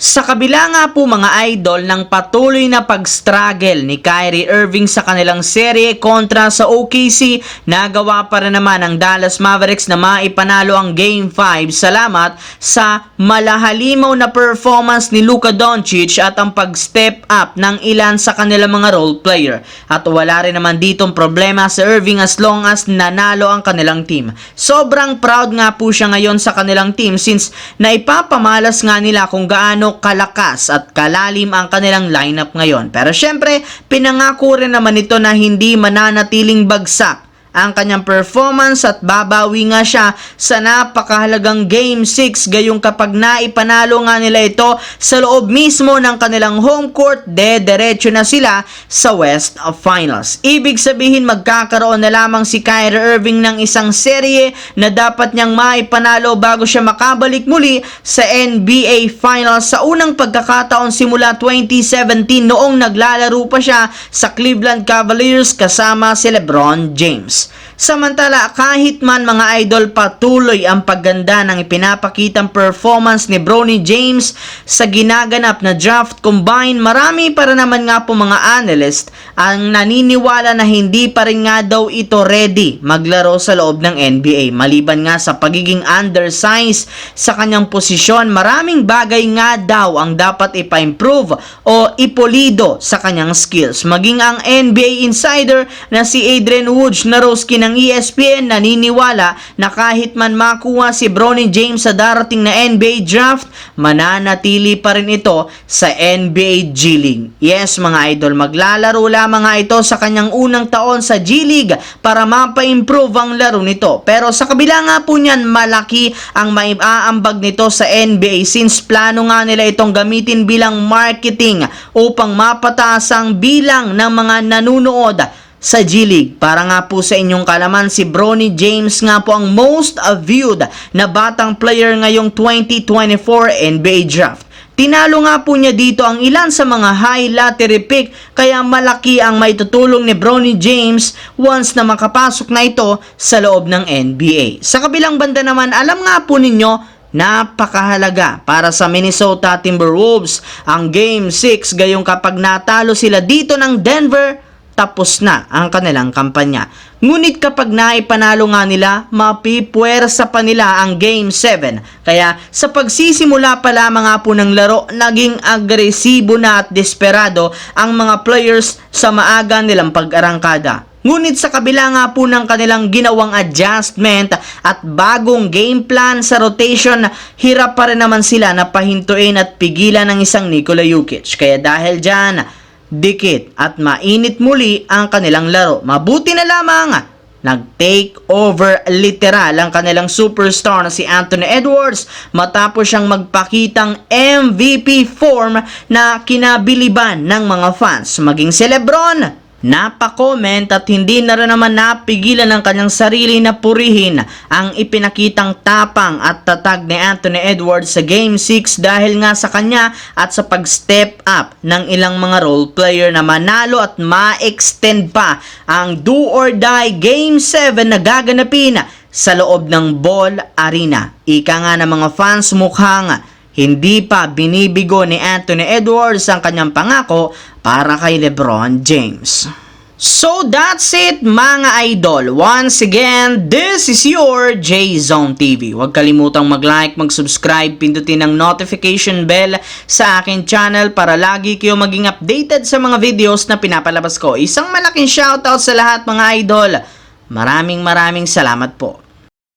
Sa kabila nga po mga idol ng patuloy na pag-struggle ni Kyrie Irving sa kanilang serye kontra sa OKC, nagawa pa rin naman ng Dallas Mavericks na maipanalo ang Game 5 salamat sa malahalimaw na performance ni Luka Doncic at ang pag-step up ng ilan sa kanilang mga role player. At wala rin naman ditong problema sa Irving as long as nanalo ang kanilang team. Sobrang proud nga po siya ngayon sa kanilang team since naipapamalas nga nila kung gaano kalakas at kalalim ang kanilang lineup ngayon. Pero syempre, pinangako rin naman ito na hindi mananatiling bagsak ang kanyang performance at babawi nga siya sa napakahalagang Game 6 gayong kapag naipanalo nga nila ito sa loob mismo ng kanilang home court, diretso na sila sa West Finals. Ibig sabihin magkakaroon na lamang si Kyrie Irving ng isang serye na dapat niyang maipanalo bago siya makabalik muli sa NBA Finals sa unang pagkakataon simula 2017 noong naglalaro pa siya sa Cleveland Cavaliers kasama si LeBron James. Samantala, kahit man mga idol patuloy ang pagganda ng ipinapakitang performance ni Bronny James sa ginaganap na draft combine, marami para naman nga po mga analyst ang naniniwala na hindi pa rin nga daw ito ready maglaro sa loob ng NBA. Maliban nga sa pagiging undersized sa kanyang posisyon, maraming bagay nga daw ang dapat ipa-improve o ipolido sa kanyang skills. Maging ang NBA insider na si Adrian Wojnarowski ng ESPN naniniwala na kahit man makuha si Bronny James sa darating na NBA draft, mananatili pa rin ito sa NBA G League. Yes mga idol, maglalaro lamang nga ito sa kanyang unang taon sa G League para mapa-improve ang laro nito. Pero sa kabila nga po niyan, malaki ang maiaambag nito sa NBA since plano nga nila itong gamitin bilang marketing upang mapataas ang bilang ng mga nanunood sa G League. Para nga po sa inyong kalaman, si Bronny James nga po ang most viewed na batang player ngayong 2024 NBA Draft. Tinalo nga po niya dito ang ilan sa mga high lottery pick, kaya malaki ang maitutulong ni Bronny James once na makapasok na ito sa loob ng NBA. Sa kabilang banda naman, alam nga po ninyo, napakahalaga para sa Minnesota Timberwolves ang Game 6 gayong kapag natalo sila dito ng Denver, tapos na ang kanilang kampanya. Ngunit kapag naipanalo nga nila, mapipuwersa pa nila ang Game 7. Kaya sa pagsisimula pa lamang nga po ng laro, naging agresibo na at desperado ang mga players sa maaga nilang pag-arangkada. Ngunit sa kabila nga po ng kanilang ginawang adjustment at bagong game plan sa rotation, hirap pa rin naman sila na pahintuin at pigilan ng isang Nikola Jokic. Kaya dahil dyan, dikit at mainit muli ang kanilang laro. Mabuti na lamang nag-take over literal ang kanilang superstar na si Anthony Edwards matapos siyang magpakitang MVP form na kinabiliban ng mga fans. Maging si LeBron, napakomment at hindi na rin naman napigilan ng kanyang sarili na purihin ang ipinakitang tapang at tatag ni Anthony Edwards sa Game 6 dahil nga sa kanya at sa pag-step up ng ilang mga role player na manalo at ma-extend pa ang do or die Game 7 na gaganapin sa loob ng Ball Arena. Ika nga ng mga fans, mukhang hindi pa binibigo ni Anthony Edwards ang kanyang pangako para kay LeBron James. So that's it mga idol. Once again, this is your J-Zone TV. Huwag kalimutang mag-like, mag-subscribe, pindutin ang notification bell sa aking channel para lagi kayo maging updated sa mga videos na pinapalabas ko. Isang malaking shoutout sa lahat mga idol. Maraming salamat po.